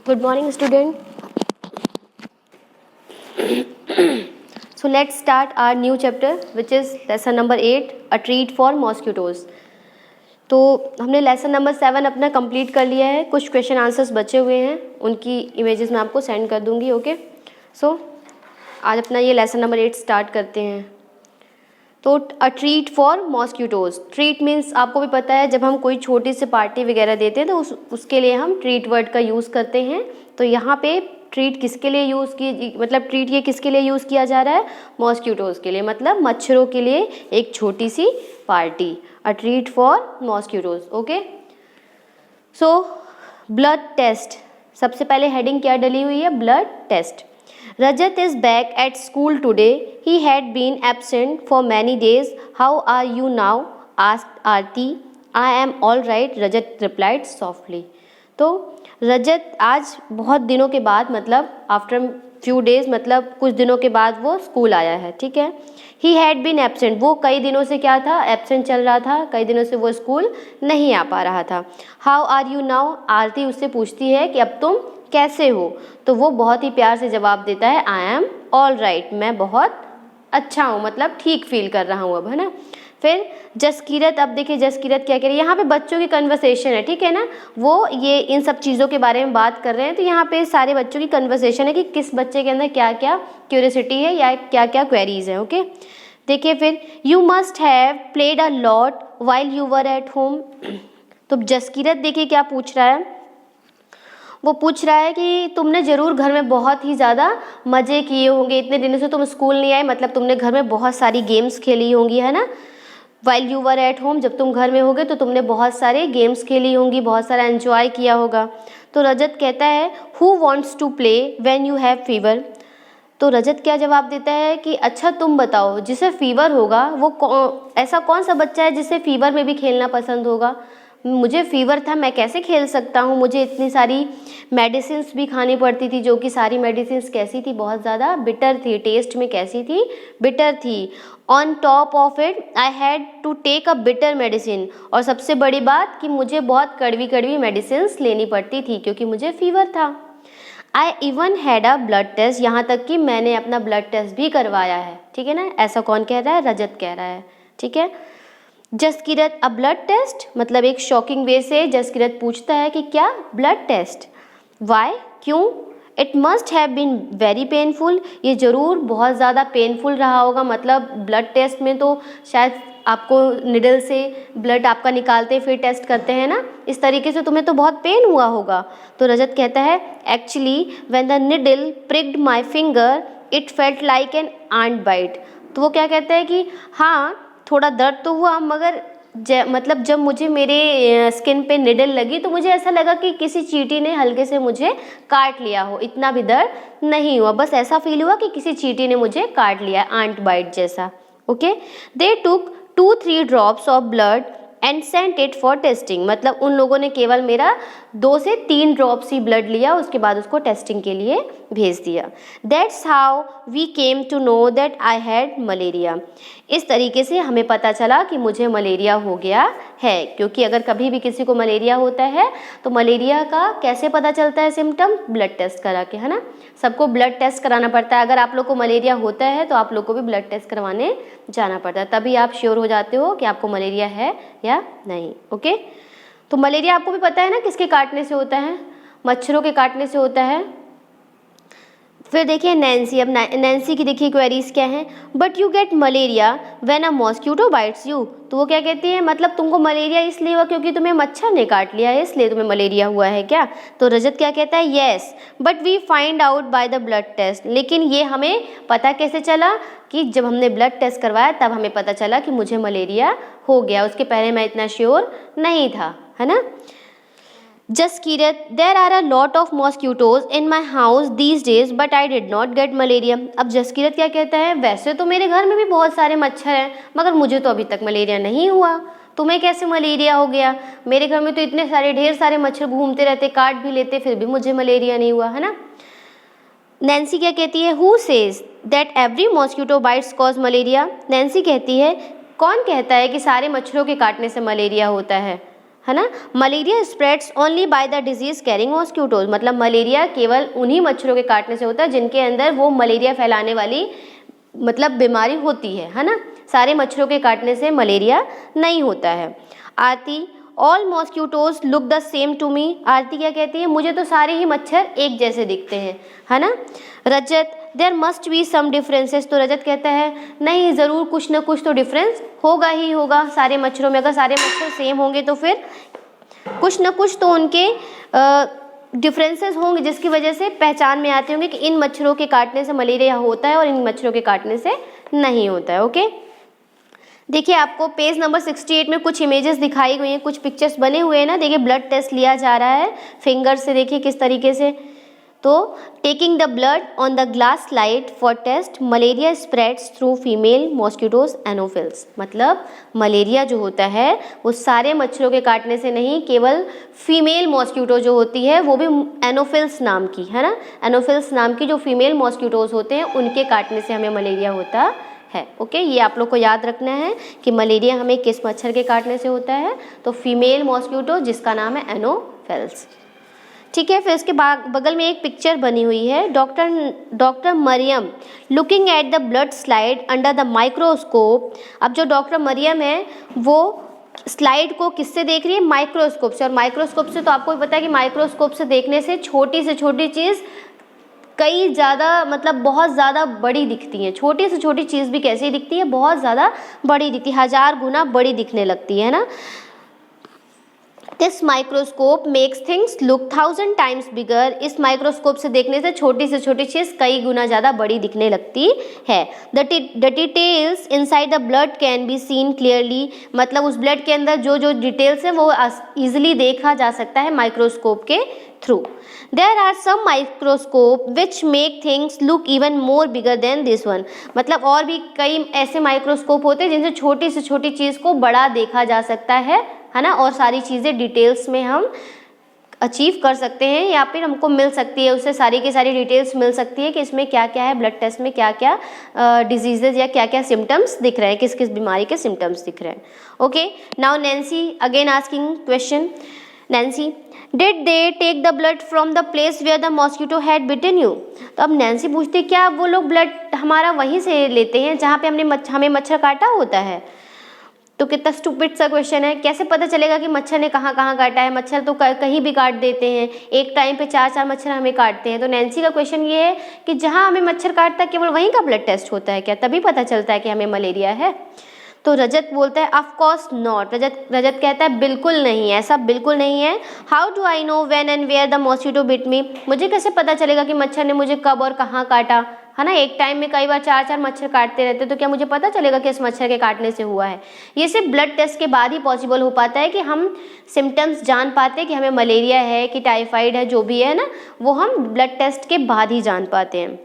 Good morning, student. So let's start our new chapter, which is lesson number 8, a treat for mosquitoes. तो हमने lesson number 7 अपना complete कर लिया है. कुछ क्वेश्चन आंसर्स बचे हुए हैं, उनकी इमेजेस मैं आपको सेंड कर दूंगी. ओके, सो आज अपना ये लेसन नंबर 8 स्टार्ट करते हैं. तो अ treat for mosquitoes. Treat means आपको भी पता है, जब हम कोई छोटी सी पार्टी वगैरह देते हैं तो उसके लिए हम ट्रीट वर्ड का यूज़ करते हैं. तो यहाँ पे ट्रीट किसके लिए यूज़ की, मतलब ट्रीट ये किसके लिए यूज़ किया जा रहा है? मॉस्किटोज़ के लिए, मतलब मच्छरों के लिए एक छोटी सी party. A treat for mosquitoes. Okay, so blood test. सबसे पहले हेडिंग क्या डली हुई है? Blood test. Rajat is back at school today. He had been absent for many days. How are you now? asked Aarti. I am all right, Rajat replied softly. तो रजत आज बहुत दिनों के बाद, मतलब आफ्टर फ्यू डेज, मतलब कुछ दिनों के बाद वो स्कूल आया है. ठीक है. He had been absent. वो कई दिनों से क्या था? एब्सेंट चल रहा था. कई दिनों से वो स्कूल नहीं आ पा रहा था. How are you now? Aarti उससे पूछती है कि अब तुम कैसे हो. तो वो बहुत ही प्यार से जवाब देता है, आई एम ऑल राइट. मैं बहुत अच्छा हूँ, मतलब ठीक फील कर रहा हूँ अब, है ना. फिर जसकीरत. अब देखिए जसकीरत क्या कह रही है. यहाँ पे बच्चों की कन्वर्सेशन है, ठीक है ना. वो ये इन सब चीज़ों के बारे में बात कर रहे हैं. तो यहाँ पे सारे बच्चों की कन्वर्सेशन है कि किस बच्चे के अंदर क्या क्या क्यूरियोसिटी है या क्या क्या क्वेरीज हैं. ओके, देखिए फिर, you must have played a lot while you were at home. तो जसकीरत देखिए क्या पूछ रहा है. वो पूछ रहा है कि तुमने ज़रूर घर में बहुत ही ज़्यादा मज़े किए होंगे. इतने दिनों से तुम स्कूल नहीं आए, मतलब तुमने घर में बहुत सारी गेम्स खेली होंगी, है ना. While you were at home, जब तुम घर में होगे तो तुमने बहुत सारे गेम्स खेली होंगी, बहुत सारा एंजॉय किया होगा. तो रजत कहता है, who wants to play when you have fever. तो रजत क्या जवाब देता है कि अच्छा तुम बताओ, जिसे फीवर होगा वो ऐसा कौन सा बच्चा है जिसे फीवर में भी खेलना पसंद होगा. मुझे फ़ीवर था, मैं कैसे खेल सकता हूँ. मुझे इतनी सारी मेडिसिन्स भी खानी पड़ती थी, जो कि सारी मेडिसिन्स कैसी थी? बहुत ज़्यादा बिटर थी. टेस्ट में कैसी थी? बिटर थी. On top of it I had to take a bitter medicine. और सबसे बड़ी बात कि मुझे बहुत कड़वी कड़वी मेडिसिन्स लेनी पड़ती थी क्योंकि मुझे फ़ीवर था. I even had a blood test. यहाँ तक कि मैंने अपना ब्लड टेस्ट भी करवाया है. ठीक है ना. ऐसा कौन कह रहा है? रजत कह रहा है. ठीक है. जसकीरत, अ ब्लड टेस्ट, मतलब एक शॉकिंग वे से जसकीरत पूछता है कि क्या ब्लड टेस्ट? वाई, क्यों? It must have been very painful. ये ज़रूर बहुत ज़्यादा पेनफुल रहा होगा. मतलब ब्लड टेस्ट में तो शायद आपको निडल से ब्लड आपका निकालते फिर टेस्ट करते हैं ना, इस तरीके से तुम्हें तो बहुत पेन हुआ होगा. तो रजत कहता है, actually when the needle pricked my finger it felt like an ant bite. तो वो क्या कहता है कि हाँ, थोड़ा दर्द तो हुआ, मगर मतलब जब मुझे मेरे स्किन पे निडल लगी तो मुझे ऐसा लगा कि किसी चींटी ने हल्के से मुझे काट लिया हो. इतना भी दर्द नहीं हुआ, बस ऐसा फील हुआ कि किसी चींटी ने मुझे काट लिया, आंट बाइट जैसा. Okay. They took 2-3 drops of blood and sent it for testing. मतलब उन लोगों ने केवल मेरा 2 से 3 ड्रॉप्स ही ब्लड लिया, उसके बाद उसको टेस्टिंग के लिए भेज दिया. That's how we came to know that I had malaria. इस तरीके से हमें पता चला कि मुझे मलेरिया हो गया है. क्योंकि अगर कभी भी किसी को मलेरिया होता है तो मलेरिया का कैसे पता चलता है सिम्टम? ब्लड टेस्ट करा के, है ना. सबको ब्लड टेस्ट कराना पड़ता है. अगर आप लोग को मलेरिया होता है तो आप लोग को भी ब्लड टेस्ट करवाने जाना पड़ता है, तभी आप श्योर हो जाते हो कि आपको मलेरिया है या नहीं. ओके. तो मलेरिया आपको भी पता है ना किसके काटने से होता है? मच्छरों के काटने से होता है. फिर देखिए नैन्सी. अब नैन्सी की देखिए क्वेरीज क्या हैं. But you get malaria when a mosquito bytes you. तो वो क्या कहती है, मतलब तुमको मलेरिया इसलिए हुआ क्योंकि तुम्हें मच्छर ने काट लिया है, इसलिए तुम्हें मलेरिया हुआ है क्या? तो रजत क्या कहता है, yes but we find out by the blood test. लेकिन ये हमें पता कैसे चला? कि जब हमने ब्लड टेस्ट करवाया तब हमें पता चला कि मुझे मलेरिया हो गया. उसके पहले मैं इतना श्योर नहीं था, है ना. Jaskirat, there are a lot of mosquitoes in my house these days but I did not get malaria. अब जसकीरत क्या कहता है, वैसे तो मेरे घर में भी बहुत सारे मच्छर हैं, मगर मुझे तो अभी तक मलेरिया नहीं हुआ. तुम्हें कैसे मलेरिया हो गया? मेरे घर में तो इतने सारे ढेर सारे मच्छर घूमते रहते, काट भी लेते, फिर भी मुझे मलेरिया नहीं हुआ, है ना. नैन्सी क्या कहती है, who says that every mosquito bytes cause malaria. Nancy कहती है, कौन कहता है कि सारे मच्छरों के काटने से मलेरिया होता है? है ना। Malaria spreads only by the disease carrying mosquitoes, मतलब मलेरिया केवल उन्हीं मच्छरों के काटने से होता है जिनके अंदर वो मलेरिया फैलाने वाली मतलब बीमारी होती है ना। सारे मच्छरों के काटने से मलेरिया नहीं होता है। Aarti, all mosquitoes look the same to me. Aarti क्या कहती है, मुझे तो सारे ही मच्छर एक जैसे दिखते हैं, है ना। Rajat, there must be some differences. तो रजत कहता है नहीं, ज़रूर कुछ ना कुछ तो डिफरेंस होगा ही होगा सारे मच्छरों में। अगर सारे मच्छर सेम होंगे तो फिर कुछ ना कुछ तो उनके डिफरेंसेस होंगे जिसकी वजह से पहचान में आते होंगे कि इन मच्छरों के काटने से मलेरिया होता है और इन मच्छरों के काटने से नहीं होता है। ओके, देखिए आपको पेज नंबर 68 में कुछ इमेजेस दिखाई गई हैं, कुछ पिक्चर्स बने हुए हैं ना। देखिए ब्लड टेस्ट लिया जा रहा है फिंगर से, देखिए किस तरीके से। तो taking the blood on the glass slide for test malaria spreads through female mosquitoes anopheles. मतलब मलेरिया जो होता है वो सारे मच्छरों के काटने से नहीं, केवल फीमेल मॉस्किटो जो होती है वो भी एनोफिल्स नाम की, है ना। एनोफिल्स नाम की जो फीमेल मॉस्किटोज होते हैं उनके काटने से हमें मलेरिया होता है। ओके, ये आप लोग को याद रखना है कि मलेरिया हमें किस मच्छर के काटने से होता है, तो फीमेल मॉस्किटो जिसका नाम है एनोफिल्स। ठीक है, फिर इसके बगल में एक पिक्चर बनी हुई है। Doctor Mariam looking at the blood slide under the microscope. अब जो डॉक्टर मरियम है वो स्लाइड को किससे देख रही है, माइक्रोस्कोप से। और माइक्रोस्कोप से तो आपको पता है कि माइक्रोस्कोप से देखने से छोटी चीज़ कई ज़्यादा मतलब बहुत ज़्यादा बड़ी दिखती हैं। छोटी से छोटी चीज़ भी कैसी दिखती है, बहुत ज़्यादा बड़ी दिखती है, 1000 गुना बड़ी दिखने लगती है ना। This microscope makes things look 1000 times bigger. इस माइक्रोस्कोप से देखने से छोटी चीज़ कई गुना ज़्यादा बड़ी दिखने लगती है। The details inside the blood can be seen clearly. मतलब उस ब्लड के अंदर जो डिटेल्स है वो ईजिली देखा जा सकता है माइक्रोस्कोप के through. There are some microscope which make things look even more bigger than this one। मतलब और भी कई ऐसे माइक्रोस्कोप होते हैं जिनसे छोटी से छोटी चीज़ को बड़ा देखा जा सकता है ना। और सारी चीज़ें डिटेल्स में हम अचीव कर सकते हैं या फिर हमको मिल सकती है, उससे सारी की सारी डिटेल्स मिल सकती है कि इसमें क्या क्या है, ब्लड टेस्ट में क्या क्या डिजीजेज या क्या क्या सिम्टम्स दिख रहे हैं, किस किस बीमारी के सिम्टम्स दिख रहे हैं। Okay, now Nancy again asking question. Nancy, did they take the blood from the place where the mosquito had bitten you. तो अब नैन्सी पूछती है क्या वो लोग ब्लड हमारा वहीं से लेते हैं जहाँ पे हमें मच्छर काटा होता है। तो कितना स्टूपिड सा क्वेश्चन है, कैसे पता चलेगा कि मच्छर ने कहाँ कहाँ काटा है। मच्छर तो कहीं भी काट देते हैं, एक टाइम पे 4 मच्छर हमें काटते हैं। तो नैन्सी का क्वेश्चन ये है कि जहाँ हमें मच्छर काटता है केवल वहीं का ब्लड टेस्ट होता है क्या, तभी पता चलता है कि हमें मलेरिया है। तो रजत बोलता है ऑफ कोर्स नॉट। रजत कहता है बिल्कुल नहीं, ऐसा बिल्कुल नहीं है। How do I know when and where the mosquito bit me. मुझे कैसे पता चलेगा कि मच्छर ने मुझे कब और कहाँ काटा, है ना। एक टाइम में कई बार 4 मच्छर काटते रहते, तो क्या मुझे पता चलेगा कि इस मच्छर के काटने से हुआ है। ये सिर्फ ब्लड टेस्ट के बाद ही पॉसिबल हो पाता है कि हम सिम्टम्स जान पाते हैं कि हमें मलेरिया है कि टाइफाइड है, जो भी है ना, वो हम ब्लड टेस्ट के बाद ही जान पाते हैं।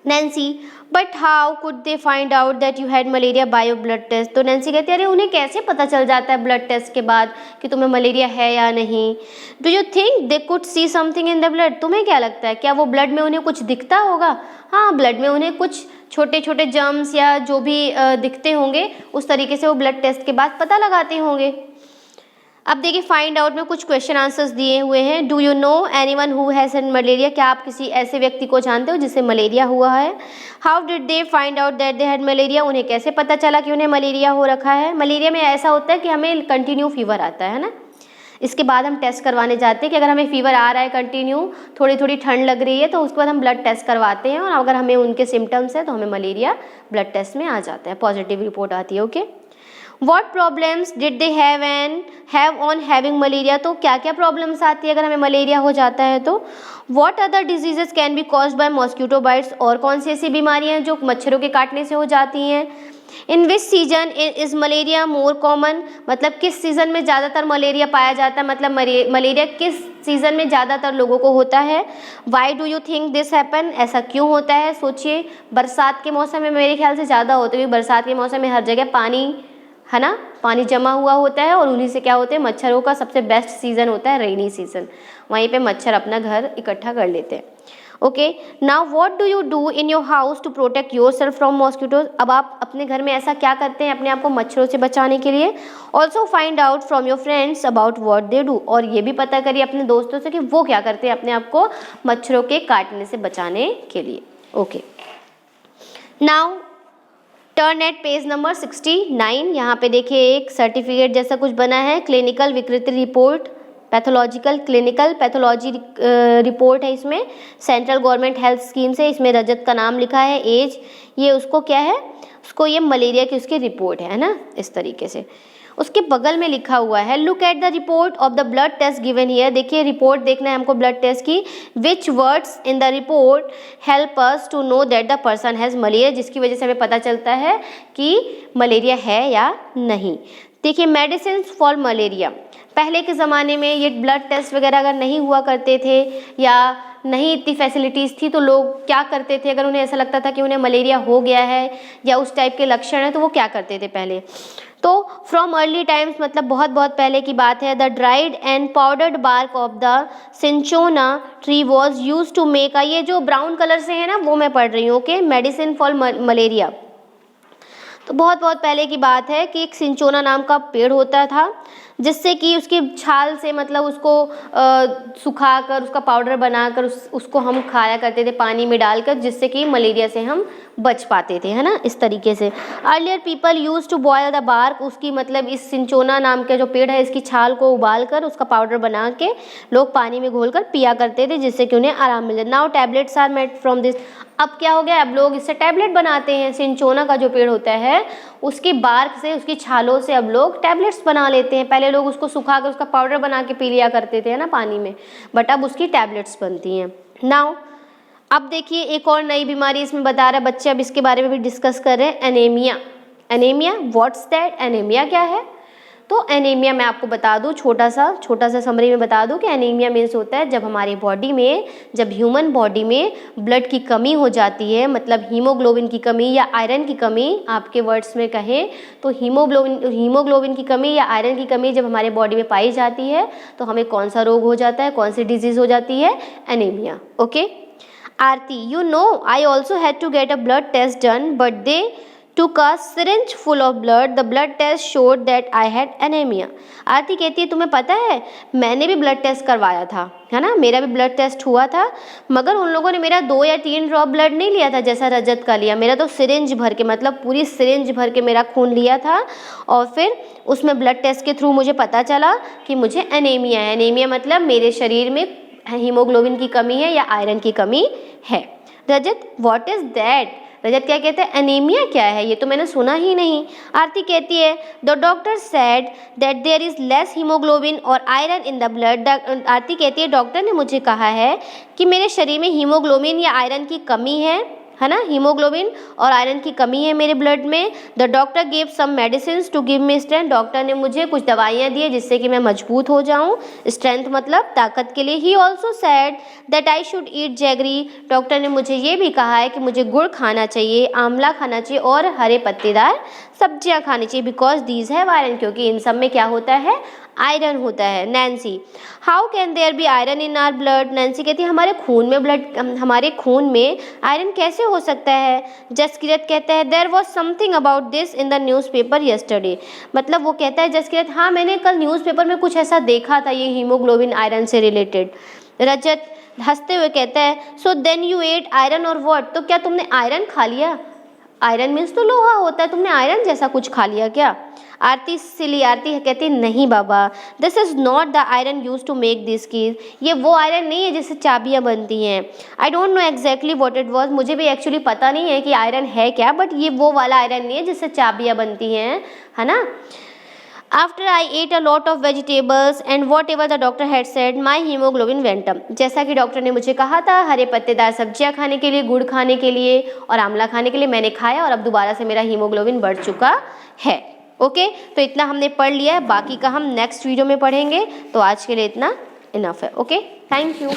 Nancy, but how could they find out that you had malaria by your blood test. तो नैन्सी कहती है अरे उन्हें कैसे पता चल जाता है ब्लड टेस्ट के बाद कि तुम्हें मलेरिया है या नहीं। Do you think they could see something in the blood. तुम्हें क्या लगता है क्या वो ब्लड में उन्हें कुछ दिखता होगा। हाँ, ब्लड में उन्हें कुछ छोटे छोटे जर्म्स या जो भी दिखते होंगे उस तरीके से वो ब्लड टेस्ट के बाद पता लगाते होंगे। अब देखिए फाइंड आउट में कुछ क्वेश्चन आंसर्स दिए हुए हैं। Do you know anyone who has malaria. क्या आप किसी ऐसे व्यक्ति को जानते हो जिसे मलेरिया हुआ है। How did they find out that they had malaria. उन्हें कैसे पता चला कि उन्हें मलेरिया हो रखा है। मलेरिया में ऐसा होता है कि हमें कंटिन्यू फीवर आता है ना, इसके बाद हम टेस्ट करवाने जाते हैं कि अगर हमें फीवर आ रहा है कंटिन्यू, थोड़ी थोड़ी ठंड लग रही है, तो उसके बाद हम ब्लड टेस्ट करवाते हैं और अगर हमें उनके सिम्टम्स है तो हमें मलेरिया ब्लड टेस्ट में आ जाता है, पॉजिटिव रिपोर्ट आती है। Okay, What problems did they have on having malaria. तो क्या क्या प्रॉब्लम्स आती है अगर हमें मलेरिया हो जाता है तो। What other diseases can be caused by mosquito bites। और कौन सी ऐसी बीमारियां हैं जो मच्छरों के काटने से हो जाती हैं। In which season is malaria more common। मतलब किस सीज़न में ज़्यादातर मलेरिया पाया जाता है, मतलब मलेरिया किस सीज़न में ज़्यादातर लोगों को होता है। Why do you think this happen। ऐसा क्यों होता है। सोचिए बरसात के मौसम में मेरे ख्याल से ज़्यादा होता है, क्योंकि बरसात के मौसम में हर जगह पानी है ना, पानी जमा हुआ होता है और उन्हीं से क्या होते हैं मच्छरों का सबसे बेस्ट सीज़न होता है रेनी सीज़न, वहीं पे मच्छर अपना घर इकट्ठा कर लेते हैं। Okay, now what do you do in your house to protect yourself from mosquitoes. अब आप अपने घर में ऐसा क्या करते हैं अपने आप को मच्छरों से बचाने के लिए। Also find out from your friends about what they do, और ये भी पता करिए अपने दोस्तों से कि वो क्या करते हैं अपने आप को मच्छरों के काटने से बचाने के लिए। Okay, now turn eight page number 69। यहाँ पे देखिए एक सर्टिफिकेट जैसा कुछ बना है, क्लिनिकल विकृति report, pathological clinical pathology report है इसमें, सेंट्रल गवर्नमेंट हेल्थ स्कीम से। इसमें रजत का नाम लिखा है, एज, ये उसको क्या है, उसको ये मलेरिया की उसकी रिपोर्ट है ना, इस तरीके से। उसके बगल में लिखा हुआ है look at the report of the blood test given here. देखिए रिपोर्ट देखना है हमको ब्लड टेस्ट की। Which words in the report help us to know that the person has malaria, जिसकी वजह से हमें पता चलता है कि मलेरिया है या नहीं। देखिए मेडिसिन फॉर मलेरिया, पहले के ज़माने में ये ब्लड टेस्ट वगैरह अगर नहीं हुआ करते थे या नहीं इतनी फैसिलिटीज़ थी तो लोग क्या करते थे, अगर उन्हें ऐसा लगता था कि उन्हें मलेरिया हो गया है या उस टाइप के लक्षण है तो वो क्या करते थे पहले। तो फ्रॉम अर्ली टाइम्स मतलब बहुत बहुत पहले की बात है, the dried and powdered bark of the cinchona tree was use to make, ये जो ब्राउन कलर से है ना वो मैं पढ़ रही हूँ, ओके, मेडिसिन फॉर मलेरिया। तो बहुत बहुत पहले की बात है कि एक सिंचोना नाम का पेड़ होता था जिससे कि उसकी छाल से मतलब उसको सुखाकर उसका पाउडर बनाकर उसको हम खाया करते थे पानी में डालकर, जिससे कि मलेरिया से हम बच पाते थे, है ना, इस तरीके से। Earlier people use to boil the bark, उसकी मतलब इस सिंचोना नाम का जो पेड़ है इसकी छाल को उबाल कर उसका पाउडर बना के लोग पानी में घोलकर पिया करते थे जिससे कि उन्हें आराम मिले। Now tablets are made from this, अब क्या हो गया, अब लोग इससे टैबलेट बनाते हैं। सिंचोना का जो पेड़ होता है उसकी बार्क से उसकी छालों से अब लोग टैबलेट्स बना लेते हैं। पहले लोग उसको सुखा कर उसका पाउडर बना के पी लिया करते थे ना पानी में, बट अब उसकी टैबलेट्स बनती हैं। नाउ अब देखिए एक और नई बीमारी इसमें बता रहा है बच्चे, अब इसके बारे में भी डिस्कस कर रहे हैं, anaemia. Anaemia what's that, anaemia क्या है। तो एनीमिया मैं आपको बता दूं, छोटा सा समरी में बता दूं कि एनीमिया मीन्स होता है जब हमारी बॉडी में, जब ह्यूमन बॉडी में ब्लड की कमी हो जाती है, मतलब हीमोग्लोबिन की कमी या आयरन की कमी, आपके वर्ड्स में कहें तो हीमोग्लोबिन की कमी या आयरन की कमी जब हमारे बॉडी में पाई जाती है तो हमें कौन सा रोग हो जाता है, कौन सी डिजीज हो जाती है, anaemia. Okay Aarti, you know I also had to get a blood test done but they took a syringe full of blood. The blood test showed that I had anemia. आरती कहती है तुम्हें पता है मैंने भी ब्लड टेस्ट करवाया था, है ना, मेरा भी ब्लड टेस्ट हुआ था, मगर उन लोगों ने मेरा 2 या 3 ड्रॉप ब्लड नहीं लिया था जैसा रजत का लिया, मेरा तो सिरिंज भर के मतलब पूरी सिरिंज भर के मेरा खून लिया था और फिर उसमें ब्लड टेस्ट के थ्रू मुझे पता चला कि मुझे एनीमिया है। एनीमिया मतलब मेरे शरीर में हीमोग्लोबिन की कमी है या आयरन की कमी है। रजत व्हाट इज दैट, रजत क्या कहते हैं, एनीमिया क्या है, ये तो मैंने सुना ही नहीं। आरती कहती है the doctor said that there is less haemoglobin और iron in the blood. Aarti कहती है डॉक्टर ने मुझे कहा है कि मेरे शरीर में हीमोग्लोबिन या आयरन की कमी है ना, हीमोग्लोबिन और आयरन की कमी है मेरे ब्लड में। The doctor give some medicine to give me strength, doctor ने मुझे कुछ दवाइयाँ दी जिससे कि मैं मजबूत हो जाऊँ, स्ट्रेंथ मतलब ताकत के लिए। He also said that I should eat jaggery, doctor ने मुझे ये भी कहा है कि मुझे गुड़ खाना चाहिए, आंवला खाना चाहिए और हरे पत्तेदार सब्जियाँ खानी चाहिए, बिकॉज दीज हैव आयरन, क्योंकि इन सब में क्या होता है, आयरन होता है। Nancy, how can there be iron in our blood, Nancy कहती है हमारे खून में आयरन कैसे हो सकता है। जसकिरत कहता है there was something about this in the newspaper yesterday, मतलब वो कहता है जसकिरत हाँ मैंने कल न्यूज़पेपर में कुछ ऐसा देखा था ये हीमोग्लोबिन आयरन से रिलेटेड। रजत हंसते हुए कहता है so then you ate iron और व्हाट, तो क्या तुमने आयरन खा लिया, आयरन मीन्स तो लोहा होता है, तुमने आयरन जैसा कुछ खा लिया क्या। आरती सिली, आरती कहती नहीं बाबा, this is not the iron use to make this keys, ये वो आयरन नहीं है जिससे चाबियाँ बनती हैं। I don't know exactly what it was, मुझे भी एक्चुअली पता नहीं है कि आयरन है क्या, बट ये वो वाला आयरन नहीं है जिससे चाबियाँ बनती हैं, है ना। After I at a lot of vegetables and what ever the doctor had said my haemoglobin went up, जैसा कि डॉक्टर ने मुझे कहा था हरे पत्तेदार सब्जियां खाने के लिए, गुड़ खाने के लिए और आंवला खाने के लिए, मैंने खाया और अब दोबारा से मेरा हीमोग्लोबिन बढ़ चुका है। ओके तो इतना हमने पढ़ लिया है, बाकी का हम नेक्स्ट वीडियो में पढ़ेंगे, तो आज के लिए इतना इनफ है। Okay thank you.